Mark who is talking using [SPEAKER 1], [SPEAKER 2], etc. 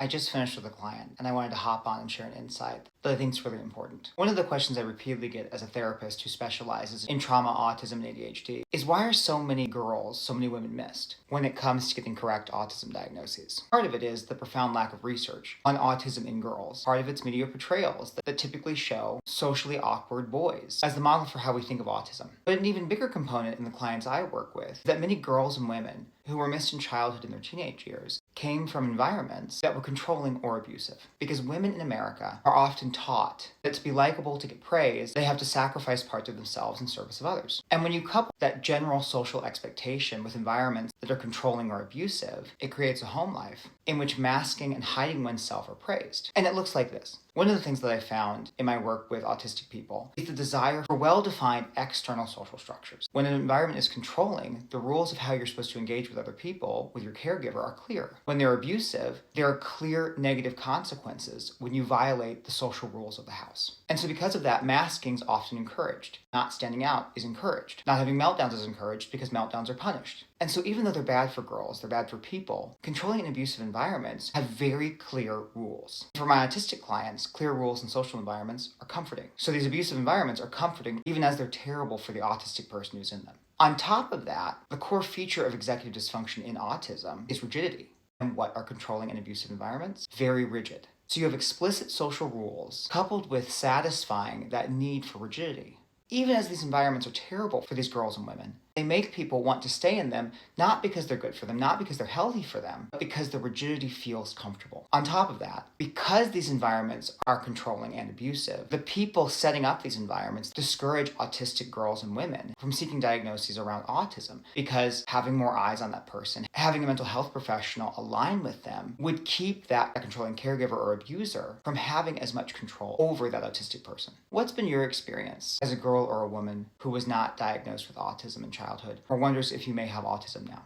[SPEAKER 1] I just finished with a client and I wanted to hop on and share an insight that I think is really important. One of the questions I repeatedly get as a therapist who specializes in trauma, autism, and ADHD is why are so many girls, so many women missed when it comes to getting correct autism diagnoses? Part of it is the profound lack of research on autism in girls. Part of it's media portrayals that typically show socially awkward boys as the model for how we think of autism. But an even bigger component in the clients I work with is that many girls and women who were missed in childhood and their teenage years came from environments that were controlling or abusive. Because women in America are often taught that to be likable, to get praise, they have to sacrifice parts of themselves in service of others. And when you couple that general social expectation with environments that are controlling or abusive, it creates a home life in which masking and hiding oneself are praised. And it looks like this. One of the things that I found in my work with autistic people is the desire for well-defined external social structures. When an environment is controlling, the rules of how you're supposed to engage with other people, with your caregiver, are clear. When they're abusive, there are clear negative consequences when you violate the social rules of the house. And so because of that, masking is often encouraged. Not standing out is encouraged. Not having meltdowns is encouraged because meltdowns are punished. And so even though they're bad for girls, they're bad for people, controlling and abusive environments have very clear rules. For my autistic clients, clear rules in social environments are comforting. So these abusive environments are comforting even as they're terrible for the autistic person who's in them. On top of that, the core feature of executive dysfunction in autism is rigidity. And what are controlling and abusive environments? Very rigid. So you have explicit social rules coupled with satisfying that need for rigidity. Even as these environments are terrible for these girls and women, they make people want to stay in them, not because they're good for them, not because they're healthy for them, but because the rigidity feels comfortable. On top of that, because these environments are controlling and abusive, the people setting up these environments discourage autistic girls and women from seeking diagnoses around autism, because having more eyes on that person, having a mental health professional align with them, would keep that controlling caregiver or abuser from having as much control over that autistic person. What's been your experience as a girl or a woman who was not diagnosed with autism in childhood, or wonders if you may have autism now?